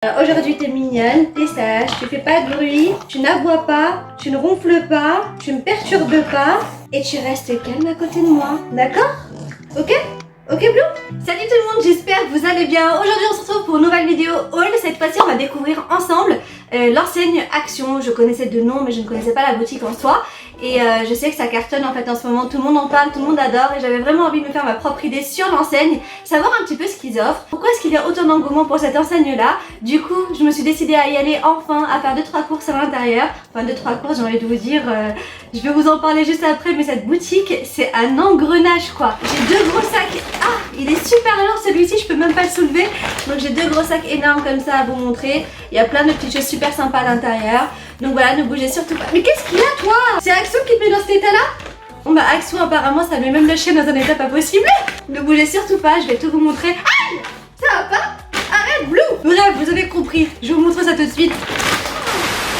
Aujourd'hui t'es mignonne, t'es sage, tu fais pas de bruit, tu n'aboies pas, tu ne ronfles pas, tu me perturbes pas et tu restes calme à côté de moi, d'accord? Ok? Ok Blue? Salut tout le monde, j'espère que vous allez bien. Aujourd'hui on se retrouve pour une nouvelle vidéo haul. Cette fois-ci on va découvrir ensemble l'enseigne Action. Je connaissais de nom mais je ne connaissais pas la boutique en soi. Et je sais que ça cartonne en fait en ce moment, tout le monde en parle, tout le monde adore. Et j'avais vraiment envie de me faire ma propre idée sur l'enseigne, savoir un petit peu ce qu'ils offrent. Pourquoi est-ce qu'il y a autant d'engouement pour cette enseigne là? Du coup je me suis décidée à y aller enfin, à faire 2-3 courses à l'intérieur. Enfin 2-3 courses, j'ai envie de vous dire, je vais vous en parler juste après. Mais cette boutique c'est un engrenage quoi. J'ai 2 gros sacs. Ah, il est super lourd celui-ci, je peux même pas le soulever. Donc j'ai 2 gros sacs énormes comme ça à vous montrer. Il y a plein de petites choses super sympas à l'intérieur. Donc voilà, ne bougez surtout pas. Mais qu'est-ce qu'il y a toi? C'est Action qui te met dans cet état là? Bon bah Action apparemment ça met même le chien dans un état pas possible. Ne bougez surtout pas, je vais tout vous montrer. Aïe! Ça va pas? Arrête Blue! Bref, vous avez compris, je vous montre ça tout de suite.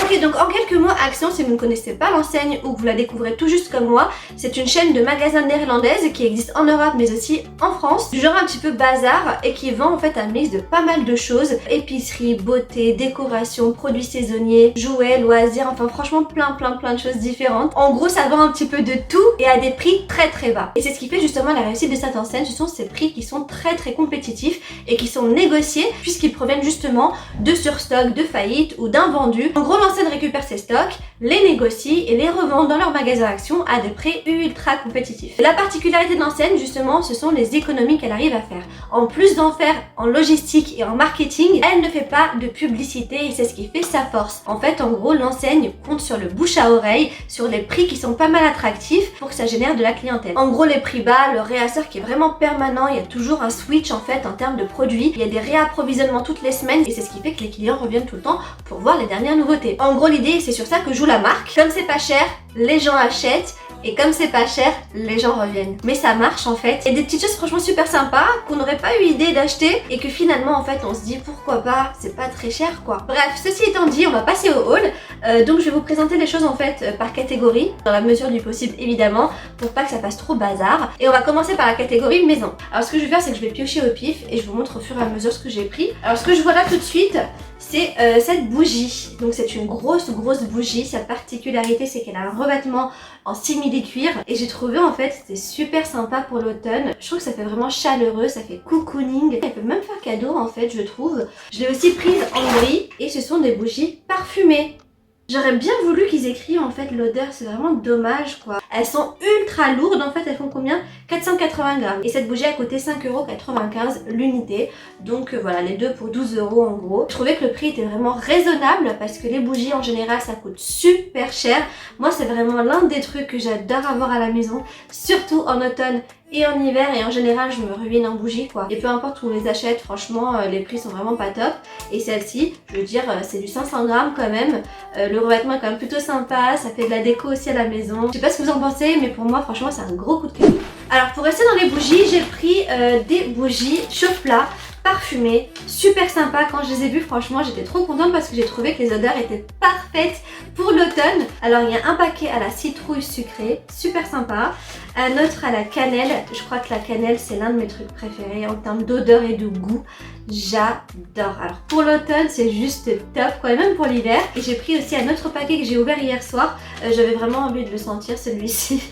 Ok, donc en quelques mots, Action, si vous ne connaissez pas l'enseigne ou que vous la découvrez tout juste comme moi, c'est une chaîne de magasins néerlandaise qui existe en Europe mais aussi en France, du genre un petit peu bazar et qui vend en fait un mix de pas mal de choses, épicerie, beauté, décoration, produits saisonniers, jouets, loisirs, enfin franchement plein de choses différentes. En gros, ça vend un petit peu de tout et à des prix très bas. Et c'est ce qui fait justement la réussite de cette enseigne, ce sont ces prix qui sont très compétitifs et qui sont négociés puisqu'ils proviennent justement de surstock, de faillite ou d'invendus. En gros, l'enseigne récupère ses stocks, les négocie et les revend dans leur magasin Action à des prix ultra compétitifs. La particularité de l'enseigne justement, ce sont les économies qu'elle arrive à faire. En plus d'en faire en logistique et en marketing, elle ne fait pas de publicité et c'est ce qui fait sa force. En fait, en gros, l'enseigne compte sur le bouche à oreille, sur les prix qui sont pas mal attractifs pour que ça génère de la clientèle. En gros, les prix bas, le réassort qui est vraiment permanent, il y a toujours un switch en fait en termes de produits, il y a des réapprovisionnements toutes les semaines et c'est ce qui fait que les clients reviennent tout le temps pour voir les dernières nouveautés. En gros, l'idée c'est sur ça que joue la marque. Comme c'est pas cher, les gens achètent. Et comme c'est pas cher, les gens reviennent. Mais ça marche en fait. Il y a des petites choses franchement super sympas qu'on n'aurait pas eu idée d'acheter et que finalement en fait on se dit pourquoi pas, c'est pas très cher quoi. Bref, ceci étant dit, on va passer au haul. Donc je vais vous présenter les choses en fait par catégorie, dans la mesure du possible évidemment, pour pas que ça fasse trop bazar. Et on va commencer par la catégorie maison. Alors ce que je vais faire c'est que je vais piocher au pif et je vous montre au fur et à mesure ce que j'ai pris. Alors ce que je vois là tout de suite, c'est cette bougie. Donc c'est une grosse bougie. Sa particularité c'est qu'elle a un revêtement en simili-cuir et j'ai trouvé en fait c'était super sympa pour l'automne. Je trouve que ça fait vraiment chaleureux, ça fait cocooning. Elle peut même faire cadeau en fait je trouve. Je l'ai aussi prise en gris et ce sont des bougies parfumées. J'aurais bien voulu qu'ils écrivent en fait l'odeur, c'est vraiment dommage quoi. Elles sont ultra lourdes en fait, elles font combien? 480 grammes. Et cette bougie a coûté 5,95€ l'unité. Donc voilà, les deux pour 12€ en gros. Je trouvais que le prix était vraiment raisonnable parce que les bougies en général ça coûte super cher. Moi c'est vraiment l'un des trucs que j'adore avoir à la maison, surtout en automne et en hiver, et en général je me ruine en bougie quoi. Et peu importe où on les achète, franchement les prix sont vraiment pas top. Et celle-ci, je veux dire c'est du 500 grammes quand même. Le revêtement est quand même plutôt sympa, ça fait de la déco aussi à la maison. Je sais pas ce que vous en pensez mais pour moi franchement c'est un gros coup de cœur. Alors pour rester dans les bougies, j'ai pris des bougies chauffe-plat parfumées, super sympa. Quand je les ai vues franchement j'étais trop contente parce que j'ai trouvé que les odeurs étaient parfaites pour l'automne. Alors il y a un paquet à la citrouille sucrée, super sympa, un autre à la cannelle. Je crois que la cannelle c'est l'un de mes trucs préférés en termes d'odeur et de goût, j'adore. Alors pour l'automne c'est juste top quoi, et même pour l'hiver. Et j'ai pris aussi un autre paquet que j'ai ouvert hier soir, j'avais vraiment envie de le sentir celui-ci.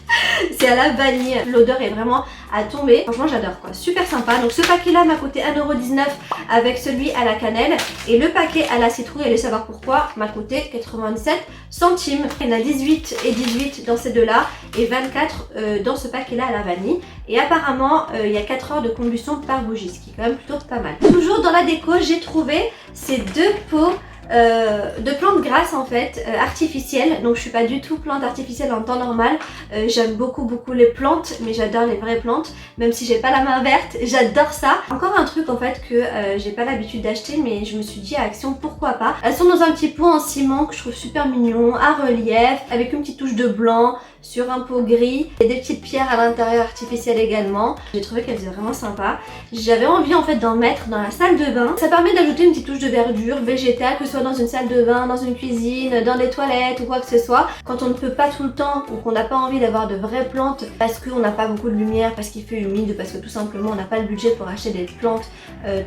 C'est à la vanille, l'odeur est vraiment à tomber, franchement j'adore quoi, super sympa. Donc ce paquet là m'a coûté 1,19€ avec celui à la cannelle et le paquet à la citrouille, allez savoir pourquoi, m'a coûté 87 centimes. Il y en a 18 et 18 dans ces deux là et 24 dans ce paquet là à la vanille. Et apparemment il y a 4 heures de combustion par bougie, ce qui est quand même plutôt pas mal. Toujours dans la déco, j'ai trouvé ces 2 pots de plantes grasses en fait, artificielles. Donc je suis pas du tout plante artificielle en temps normal. J'aime beaucoup les plantes, mais j'adore les vraies plantes. Même si j'ai pas la main verte, j'adore ça. Encore un truc en fait que j'ai pas l'habitude d'acheter, mais je me suis dit à Action pourquoi pas. Elles sont dans un petit pot en ciment que je trouve super mignon, à relief, avec une petite touche de blanc. sur un pot gris et des petites pierres à l'intérieur artificielles également. J'ai trouvé qu'elle faisait vraiment sympa. J'avais envie en fait d'en mettre dans la salle de bain. Ça permet d'ajouter une petite touche de verdure végétale, que ce soit dans une salle de bain, dans une cuisine, dans des toilettes ou quoi que ce soit. Quand on ne peut pas tout le temps ou qu'on n'a pas envie d'avoir de vraies plantes parce qu'on n'a pas beaucoup de lumière, parce qu'il fait humide, parce que tout simplement on n'a pas le budget pour acheter des plantes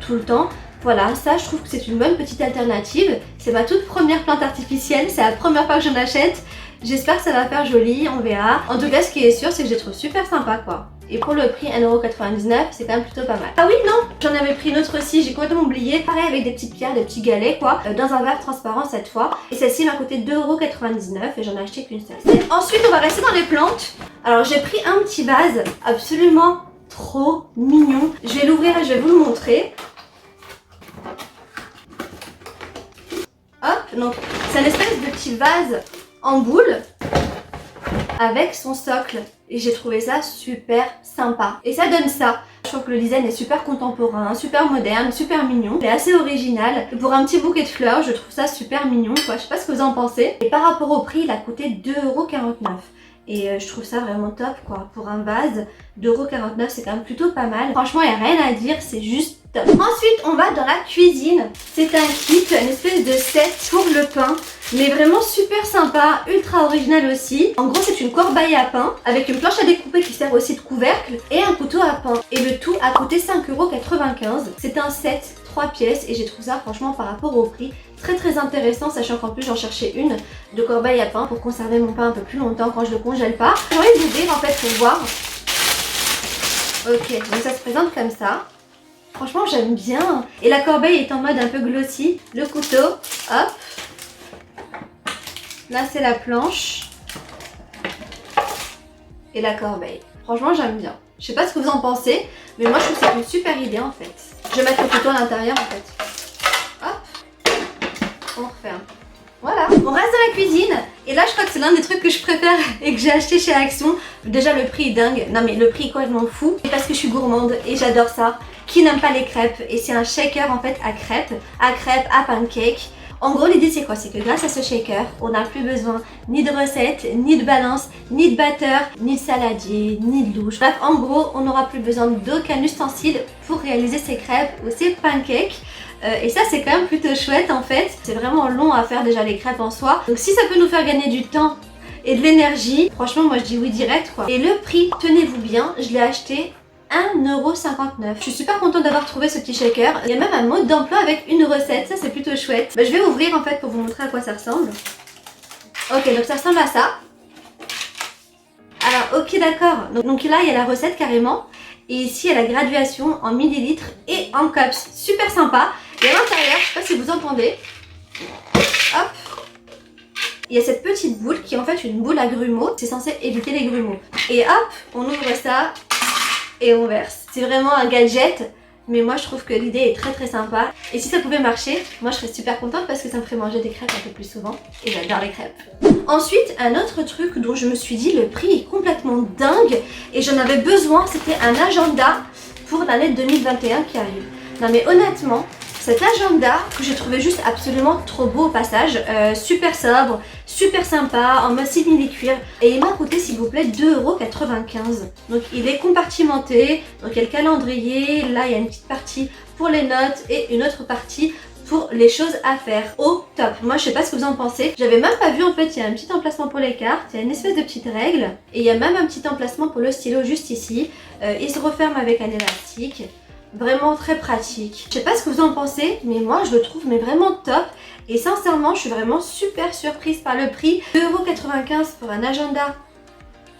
tout le temps. Voilà, ça je trouve que c'est une bonne petite alternative. C'est ma toute première plante artificielle, c'est la première fois que j'en achète. J'espère que ça va faire joli, on verra. En tout cas, ce qui est sûr, c'est que je les trouve super sympa quoi. Et pour le prix 1,99€, c'est quand même plutôt pas mal. Ah oui, non, j'en avais pris une autre aussi, j'ai complètement oublié. Pareil avec des petites pierres, des petits galets quoi, dans un verre transparent cette fois. Et celle-ci m'a coûté 2,99€ et j'en ai acheté qu'une seule. Ensuite, on va rester dans les plantes. Alors j'ai pris un petit vase absolument trop mignon. Je vais l'ouvrir et je vais vous le montrer. Hop, donc c'est une espèce de petit vase en boule avec son socle et j'ai trouvé ça super sympa et ça donne ça. Je trouve que le design est super contemporain, super moderne, super mignon, il est assez original et pour un petit bouquet de fleurs je trouve ça super mignon quoi. Je sais pas ce que vous en pensez et par rapport au prix il a coûté 2,49€ et je trouve ça vraiment top quoi. Pour un vase 2,49€ c'est quand même plutôt pas mal. Franchement il n'y a rien à dire, c'est juste top. Ensuite on va dans la cuisine. C'est un kit, une espèce de set pour le pain. Mais vraiment super sympa, ultra original aussi. En gros c'est une corbeille à pain avec une planche à découper qui sert aussi de couvercle et un couteau à pain. Et le tout a coûté 5,95€. C'est un set 3 pièces et j'ai trouvé ça franchement par rapport au prix très intéressant, sachant qu'en plus j'en cherchais une de corbeille à pain pour conserver mon pain un peu plus longtemps quand je le congèle pas. J'ai envie d'ouvrir en fait pour voir. Ok, donc ça se présente comme ça. Franchement j'aime bien. Et la corbeille est en mode un peu glossy. Le couteau, hop. Là c'est la planche. Et la corbeille. Franchement j'aime bien. Je sais pas ce que vous en pensez, mais moi je trouve que c'est une super idée en fait. Je vais mettre le couteau à l'intérieur en fait. Hop. On referme. Voilà, on reste dans la cuisine et là je crois que c'est l'un des trucs que je préfère et que j'ai acheté chez Action. Déjà le prix est dingue, non mais le prix est complètement fou parce que je suis gourmande et j'adore ça. Qui n'aime pas les crêpes? Et c'est un shaker en fait à crêpes, à pancake. En gros l'idée c'est quoi? C'est que grâce à ce shaker, on n'a plus besoin ni de recettes, ni de balance, ni de batteur, ni de saladier, ni de louche. Bref, en gros, on n'aura plus besoin d'aucun ustensile pour réaliser ces crêpes ou ces pancakes. Et ça c'est quand même plutôt chouette en fait. C'est vraiment long à faire déjà les crêpes en soi. Donc si ça peut nous faire gagner du temps et de l'énergie, franchement moi je dis oui direct quoi. Et le prix, tenez-vous bien, je l'ai acheté 1,59€. Je suis super contente d'avoir trouvé ce petit shaker. Il y a même un mode d'emploi avec une recette, ça c'est plutôt chouette. Je vais ouvrir en fait pour vous montrer à quoi ça ressemble. Ok, donc ça ressemble à ça. Alors ok d'accord, donc là il y a la recette carrément. Et ici il y a la graduation en millilitres et en cups. Super sympa. Et à l'intérieur, je sais pas si vous entendez. Hop. Il y a cette petite boule qui est en fait une boule à grumeaux. C'est censé éviter les grumeaux. Et hop, on ouvre ça et on verse. C'est vraiment un gadget. Mais moi je trouve que l'idée est très sympa. Et si ça pouvait marcher, moi je serais super contente parce que ça me ferait manger des crêpes un peu plus souvent. Et j'adore les crêpes. Ensuite, un autre truc dont je me suis dit le prix est complètement dingue. Et j'en avais besoin, c'était un agenda pour l'année 2021 qui arrive. Non mais honnêtement, cet agenda que j'ai trouvé juste absolument trop beau au passage, super sobre, super sympa, en mode simili-cuir. Et il m'a coûté s'il vous plaît 2,95€. Donc il est compartimenté, donc il y a le calendrier, là il y a une petite partie pour les notes et une autre partie pour les choses à faire. Au top. Moi je sais pas ce que vous en pensez. J'avais même pas vu en fait, il y a un petit emplacement pour les cartes, il y a une espèce de petite règle. Et il y a même un petit emplacement pour le stylo juste ici. Il se referme avec un élastique. Vraiment très pratique. Je sais pas ce que vous en pensez, mais moi je le trouve mais vraiment top. Et sincèrement, je suis vraiment super surprise par le prix. 2,95€ pour un agenda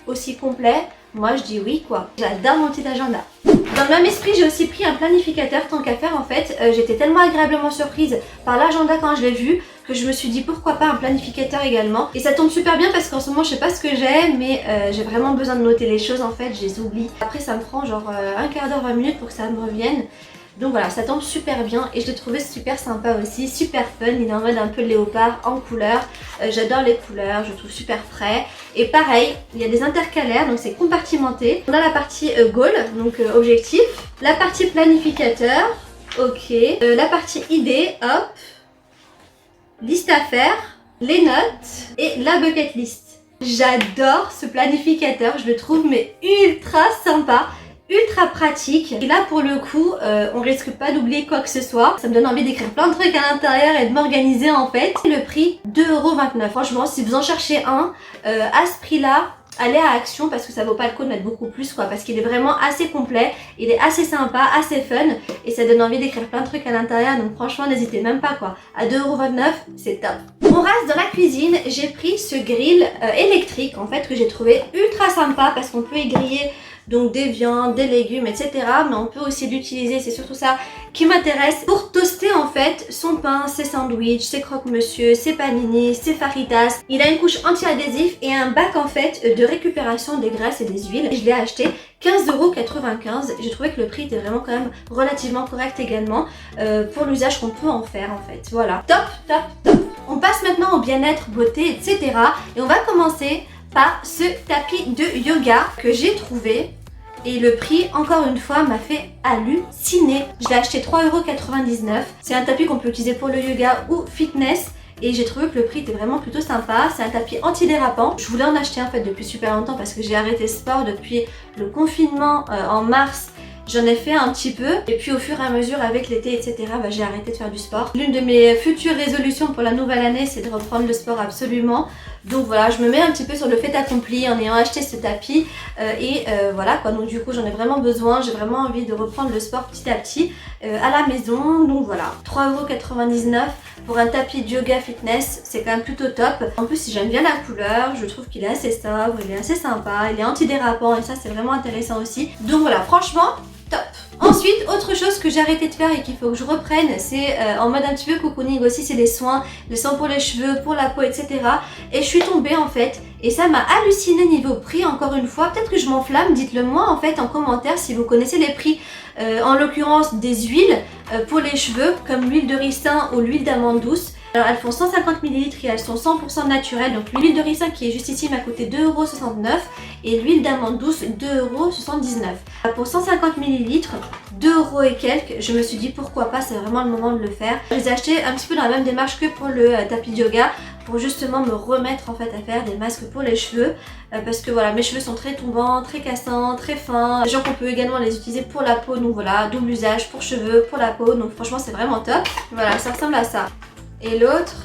aussi complet. Moi je dis oui quoi. J'adore mon petit agenda. Dans le même esprit, j'ai aussi pris un planificateur tant qu'à faire en fait. J'étais tellement agréablement surprise par l'agenda quand je l'ai vu que je me suis dit pourquoi pas un planificateur également. Et ça tombe super bien parce qu'en ce moment je sais pas ce que j'ai, mais j'ai vraiment besoin de noter les choses en fait, je les oublie. Après ça me prend genre un quart d'heure, 20 minutes pour que ça me revienne. Donc voilà, ça tombe super bien et je l'ai trouvé super sympa aussi, super fun. Il est en mode un peu léopard en couleur. J'adore les couleurs, je le trouve super frais. Et pareil, il y a des intercalaires, donc c'est compartimenté. On a la partie goal, donc objectif. La partie planificateur, ok. La partie idée, hop. Liste à faire, les notes et la bucket list. J'adore ce planificateur, je le trouve mais ultra sympa, ultra pratique. Et là pour le coup, on risque pas d'oublier quoi que ce soit. Ça me donne envie d'écrire plein de trucs à l'intérieur et de m'organiser en fait. Le prix 2,29 €. Franchement, si vous en cherchez un à ce prix-là, allez à Action parce que ça vaut pas le coup de mettre beaucoup plus quoi, parce qu'il est vraiment assez complet, il est assez sympa, assez fun et ça donne envie d'écrire plein de trucs à l'intérieur, donc franchement n'hésitez même pas quoi. À 2,29 €, c'est top. On reste dans la cuisine, j'ai pris ce grill électrique en fait que j'ai trouvé ultra sympa parce qu'on peut y griller donc des viandes, des légumes, etc. Mais on peut aussi l'utiliser, c'est surtout ça qui m'intéresse, pour toaster en fait son pain, ses sandwichs, ses croque-monsieur, ses panini, ses fajitas. Il a une couche anti-adhésif et un bac en fait de récupération des graisses et des huiles. Je l'ai acheté 15,95 €. J'ai trouvé que le prix était vraiment quand même relativement correct également pour l'usage qu'on peut en faire en fait. Voilà, top, top, top. On passe maintenant au bien-être, beauté, etc. Et on va commencer par ce tapis de yoga que j'ai trouvé et le prix encore une fois m'a fait halluciner. Je l'ai acheté 3,99 €. C'est un tapis qu'on peut utiliser pour le yoga ou fitness et j'ai trouvé que le prix était vraiment plutôt sympa. C'est un tapis anti-dérapant. Je voulais en acheter en fait depuis super longtemps parce que j'ai arrêté le sport depuis le confinement en mars. J'en ai fait un petit peu et puis au fur et à mesure avec l'été etc j'ai arrêté de faire du sport. L'une de mes futures résolutions pour la nouvelle année c'est de reprendre le sport absolument. Donc voilà, je me mets un petit peu sur le fait accompli en ayant acheté ce tapis voilà quoi, donc du coup j'en ai vraiment besoin, j'ai vraiment envie de reprendre le sport petit à petit à la maison. Donc voilà, 3,99 € pour un tapis de yoga fitness, c'est quand même plutôt top. En plus si j'aime bien la couleur, je trouve qu'il est assez sobre, il est assez sympa, il est antidérapant et ça c'est vraiment intéressant aussi. Donc voilà, franchement top. Ensuite, autre chose que j'ai arrêté de faire et qu'il faut que je reprenne, c'est en mode un petit peu cocooning aussi, c'est les soins pour les cheveux, pour la peau, etc. Et je suis tombée en fait, et ça m'a halluciné niveau prix encore une fois. Peut-être que je m'enflamme, dites-le moi en fait en commentaire si vous connaissez les prix. En l'occurrence des huiles pour les cheveux, comme l'huile de ricin ou l'huile d'amande douce. Alors elles font 150 ml et elles sont 100% naturelles. Donc l'huile de ricin qui est juste ici m'a coûté 2,69 € et l'huile d'amande douce 2,79 €. Pour 150 ml, 2 € et quelques, je me suis dit pourquoi pas, c'est vraiment le moment de le faire. Je les ai achetés un petit peu dans la même démarche que pour le tapis de yoga, pour justement me remettre en fait à faire des masques pour les cheveux parce que voilà, mes cheveux sont très tombants, très cassants, très fins. Genre qu'on peut également les utiliser pour la peau, donc voilà, double usage pour cheveux, pour la peau, donc franchement c'est vraiment top. Voilà, ça ressemble à ça. Et l'autre,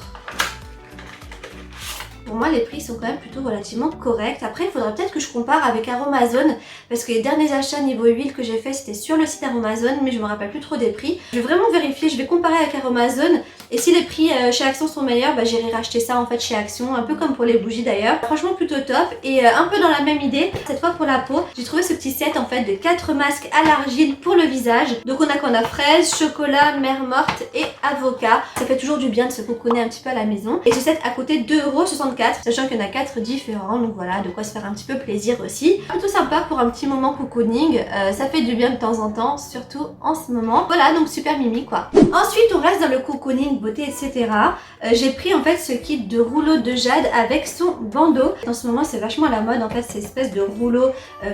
pour moi les prix sont quand même plutôt relativement corrects. Après il faudrait peut-être que je compare avec Aromazone parce que les derniers achats niveau huile que j'ai fait c'était sur le site Aromazone, mais je me rappelle plus trop des prix. Je vais vraiment vérifier, je vais comparer avec Aromazone et si les prix chez Action sont meilleurs, j'irai racheter ça en fait chez Action, un peu comme pour les bougies d'ailleurs. Franchement plutôt top et un peu dans la même idée, cette fois pour la peau, j'ai trouvé ce petit set en fait de 4 masques à l'argile pour le visage. Donc on a fraise, chocolat, mer morte et avocat. Ça fait toujours du bien de se cocooner un petit peu à la maison. Et ce set a coûté 2,64 €, sachant qu'il y en a 4 différents, donc voilà, de quoi se faire un petit peu plaisir aussi. Plutôt sympa pour un petit moment cocooning, ça fait du bien de temps en temps, surtout en ce moment. Voilà, donc super mimi quoi. Ensuite on reste dans le cocooning, beauté, etc. J'ai pris en fait ce kit de rouleau de jade avec son bandeau. En ce moment c'est vachement à la mode en fait ces espèces de rouleaux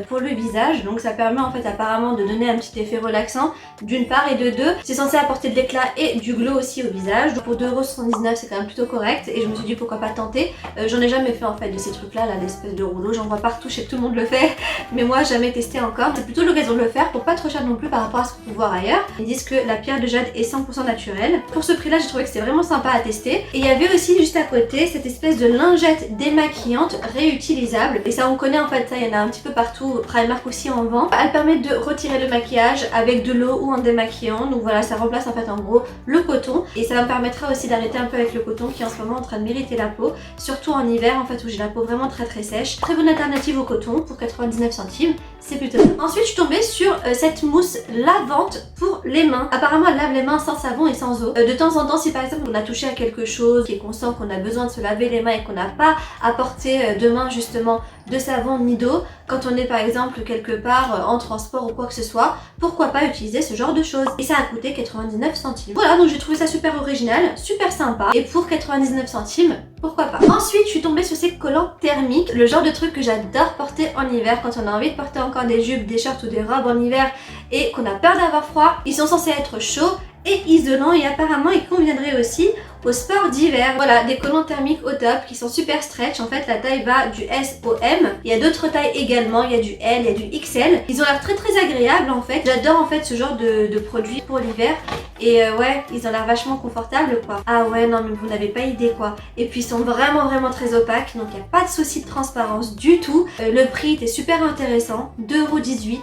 pour le visage, donc ça permet en fait apparemment de donner un petit effet relaxant d'une part et de deux, c'est censé apporter de l'éclat et du glow aussi au visage. Donc pour 2,79 € c'est quand même plutôt correct et je me suis dit pourquoi pas tenter. J'en ai jamais fait en fait de ces trucs là, l'espèce de rouleau, j'en vois partout, je sais que tout le monde le fait, mais moi jamais testé encore. C'est plutôt l'occasion de le faire pour pas trop cher non plus par rapport à ce qu'on peut voir ailleurs. Ils disent que la pierre de jade est 100% naturelle. Pour ce prix là j'ai trouvé que c'était vraiment sympa à tester. Et il y avait aussi juste à côté cette espèce de lingette démaquillante réutilisable, et ça on connaît en fait, ça il y en a un petit peu partout, Primark aussi en vend. Elle permet de retirer le maquillage avec de l'eau ou un démaquillant, donc voilà, ça remplace en fait en gros le coton et ça me permettra aussi d'arrêter un peu avec le coton qui est en ce moment en train de m'irriter la peau, surtout en hiver en fait où j'ai la peau vraiment très sèche. Très bonne alternative au coton pour 99 centimes, c'est plutôt top. Ensuite je suis tombée sur cette mousse lavante pour les mains. Apparemment elle lave les mains sans savon et sans eau. De temps en temps si par exemple on a touché à quelque chose et qu'on sent qu'on a besoin de se laver les mains et qu'on n'a pas apporté de main justement de savon ni d'eau, quand on est par exemple quelque part en transport ou quoi que ce soit, pourquoi pas utiliser ce genre de choses. Et ça a coûté 99 centimes. Voilà, donc j'ai trouvé ça super original, super sympa, et pour 99 centimes, pourquoi pas. Ensuite je suis tombée sur ces collants thermiques, le genre de truc que j'adore porter en hiver quand on a envie de porter encore des jupes, des shorts ou des robes en hiver et qu'on a peur d'avoir froid. Ils sont censés être chauds et isolant et apparemment il conviendrait aussi au sport d'hiver. Voilà, des collants thermiques au top qui sont super stretch. En fait, la taille va du S au M. Il y a d'autres tailles également. Il y a du L, il y a du XL. Ils ont l'air très très agréables en fait. J'adore en fait ce genre de produits pour l'hiver. Et ouais, ils ont l'air vachement confortables quoi. Ah ouais, non mais vous n'avez pas idée quoi. Et puis ils sont vraiment très opaques. Donc il n'y a pas de souci de transparence du tout. Le prix était super intéressant. 2,18 €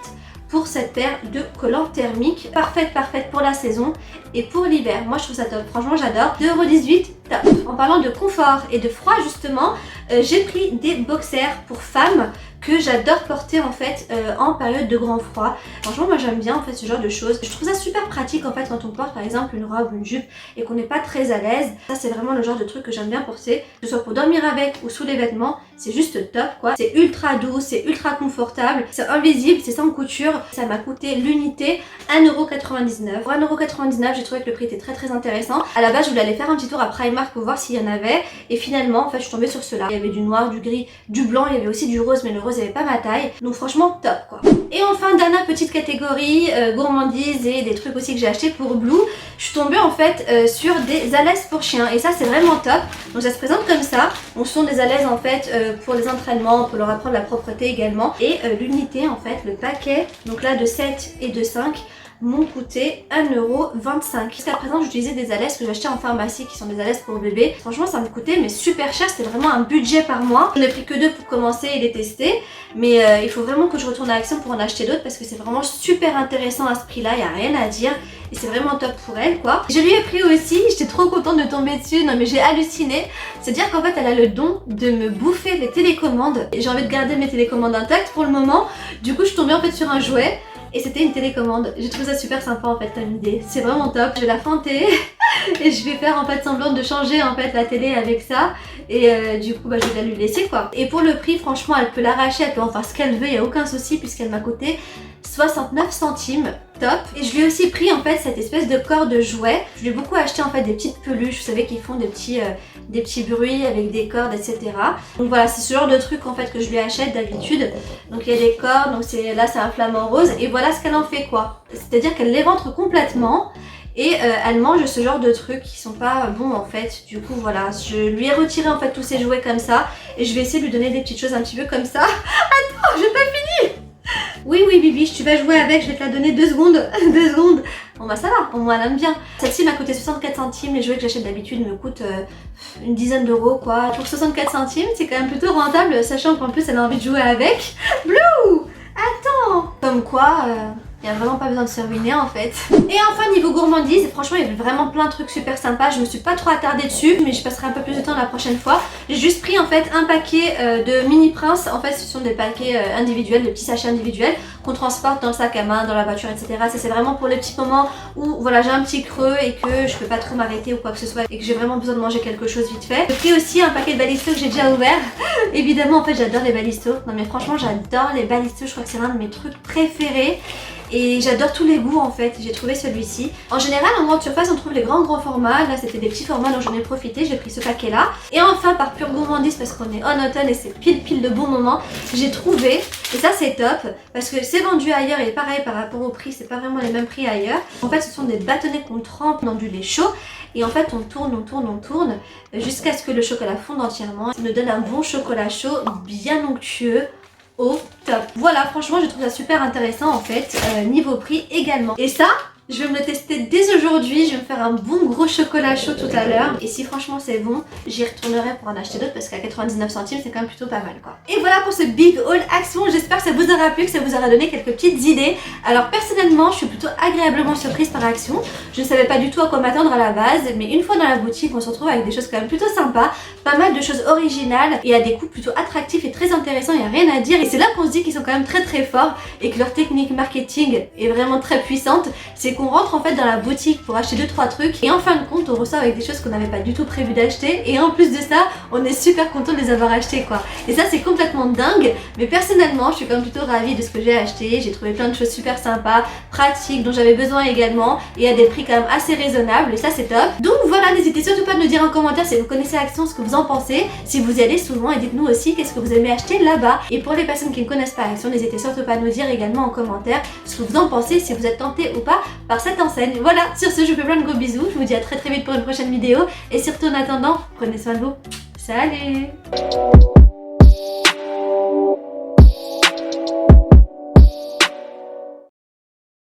pour cette paire de collants thermiques. Parfaite pour la saison et pour l'hiver. Moi je trouve ça top, franchement j'adore. 2,18 €, top. En parlant de confort et de froid justement, j'ai pris des boxers pour femmes que j'adore porter en fait en période de grand froid. Franchement moi j'aime bien en fait ce genre de choses. Je trouve ça super pratique en fait quand on porte par exemple une robe ou une jupe et qu'on n'est pas très à l'aise. Ça c'est vraiment le genre de truc que j'aime bien porter, que ce soit pour dormir avec ou sous les vêtements. C'est juste top quoi. C'est ultra doux, c'est ultra confortable, c'est invisible, c'est sans couture. Ça m'a coûté l'unité 1,99 €. Pour 1,99 € j'ai trouvé que le prix était très intéressant. À la base je voulais aller faire un petit tour à Primark pour voir s'il y en avait et finalement en fait je suis tombée sur cela. Il y avait du noir, du gris, du blanc, il y avait aussi du rose mais le rose il n'y avait pas ma taille. Donc franchement top quoi. Et enfin dernière petite catégorie gourmandise et des trucs aussi que j'ai acheté pour Blue. Je suis tombée en fait sur des alaises pour chiens et ça c'est vraiment top. Donc ça se présente comme ça. On sont des alaises en fait pour les entraînements, pour leur apprendre la propreté également. Et l'unité en fait, le paquet, donc là de 7 et de 5 m'ont coûté 1,25 €. Jusqu'à présent j'utilisais des alaises que j'achetais en pharmacie qui sont des alaises pour bébé. Franchement ça me coûtait mais super cher, c'était vraiment un budget par mois. Je n'ai pris que 2 pour commencer et les tester. Mais il faut vraiment que je retourne à Action pour en acheter d'autres parce que c'est vraiment super intéressant à ce prix là, il n'y a rien à dire. Et c'est vraiment top pour elle quoi. Je lui ai pris aussi, j'étais trop contente de tomber dessus, non mais j'ai halluciné. C'est-à-dire qu'en fait elle a le don de me bouffer les télécommandes. Et j'ai envie de garder mes télécommandes intactes pour le moment. Du coup je suis tombée en fait sur un jouet. Et c'était une télécommande. J'ai trouvé ça super sympa en fait comme idée. C'est vraiment top. Je vais la feinter et je vais faire en fait semblant de changer en fait la télé avec ça. Et du coup bah, je vais la lui laisser quoi. Et pour le prix franchement elle peut l'arracher, elle peut en faire ce qu'elle veut, il n'y a aucun souci puisqu'elle m'a coûté 69 centimes, top. Et je lui ai aussi pris en fait cette espèce de corps de jouet. Je lui ai beaucoup acheté en fait des petites peluches, vous savez qu'ils font des petits bruits avec des cordes etc. Donc voilà c'est ce genre de truc en fait que je lui achète d'habitude. Donc il y a des cordes, donc là c'est un flamant rose et voilà ce qu'elle en fait quoi. C'est à dire qu'elle l'éventre complètement. Et elle mange ce genre de trucs qui sont pas bons en fait. Du coup voilà, je lui ai retiré en fait tous ses jouets comme ça. Et je vais essayer de lui donner des petites choses un petit peu comme ça. Attends, j'ai pas fini. Oui Bibiche, tu vas jouer avec, je vais te la donner 2 secondes. 2 secondes. Bon bah ça va, au moins elle aime bien. Celle-ci m'a coûté 64 centimes, les jouets que j'achète d'habitude me coûtent une dizaine d'euros quoi. Pour 64 centimes, c'est quand même plutôt rentable, sachant qu'en plus elle a envie de jouer avec. Blue, attends. Comme quoi... il n'y a vraiment pas besoin de se ruiner en fait. Et enfin niveau gourmandise, franchement il y avait vraiment plein de trucs super sympas. Je me suis pas trop attardée dessus mais je passerai un peu plus de temps la prochaine fois. J'ai juste pris en fait un paquet de mini prince. En fait ce sont des paquets individuels, de petits sachets individuels qu'on transporte dans le sac à main, dans la voiture etc. Ça c'est vraiment pour les petits moments où voilà j'ai un petit creux et que je peux pas trop m'arrêter ou quoi que ce soit et que j'ai vraiment besoin de manger quelque chose vite fait. J'ai pris aussi un paquet de balistos que j'ai déjà ouvert. Évidemment en fait j'adore les balistos. Non mais franchement j'adore les balistos, je crois que c'est l'un de mes trucs préférés. Et j'adore tous les goûts en fait, j'ai trouvé celui-ci. En général en grande surface on trouve les grands formats, là c'était des petits formats donc j'en ai profité, j'ai pris ce paquet là. Et enfin par pure gourmandise parce qu'on est en automne et c'est pile de bon moment, j'ai trouvé, et ça c'est top, parce que c'est vendu ailleurs et pareil par rapport au prix, c'est pas vraiment les mêmes prix ailleurs. En fait ce sont des bâtonnets qu'on trempe dans du lait chaud. Et en fait on tourne jusqu'à ce que le chocolat fonde entièrement. Ça nous donne un bon chocolat chaud bien onctueux. Au top. Voilà, franchement je trouve ça super intéressant en fait, niveau prix également. Et ça, je vais me le tester dès aujourd'hui, je vais me faire un bon gros chocolat chaud tout à l'heure. Et si franchement c'est bon, j'y retournerai pour en acheter d'autres parce qu'à 99 centimes c'est quand même plutôt pas mal quoi. Et voilà pour ce big haul Action, j'espère que ça vous aura plu, que ça vous aura donné quelques petites idées. Alors personnellement je suis plutôt agréablement surprise par Action. Je ne savais pas du tout à quoi m'attendre à la base, mais une fois dans la boutique on se retrouve avec des choses quand même plutôt sympas. Pas mal de choses originales et à des coûts plutôt attractifs et très intéressants, il n'y a rien à dire. Et c'est là qu'on se dit qu'ils sont quand même très forts et que leur technique marketing est vraiment très puissante. C'est qu'on rentre en fait dans la boutique pour acheter 2-3 trucs et en fin de compte on ressort avec des choses qu'on n'avait pas du tout prévu d'acheter et en plus de ça on est super content de les avoir achetées quoi. Et ça c'est complètement dingue, mais personnellement je suis quand même plutôt ravie de ce que j'ai acheté. J'ai trouvé plein de choses super sympas, pratiques, dont j'avais besoin également et à des prix quand même assez raisonnables et ça c'est top. Donc voilà, n'hésitez surtout pas de me dire en commentaire si vous connaissez Action, ce que vous en pensez, si vous y allez souvent, et dites-nous aussi qu'est-ce que vous aimez acheter là-bas. Et pour les personnes qui ne connaissent pas Action, n'hésitez surtout pas à nous dire également en commentaire ce que vous en pensez, si vous êtes tenté ou pas par cette enseigne. Voilà, sur ce, je vous fais plein de gros bisous. Je vous dis à très vite pour une prochaine vidéo. Et surtout en attendant, prenez soin de vous. Salut!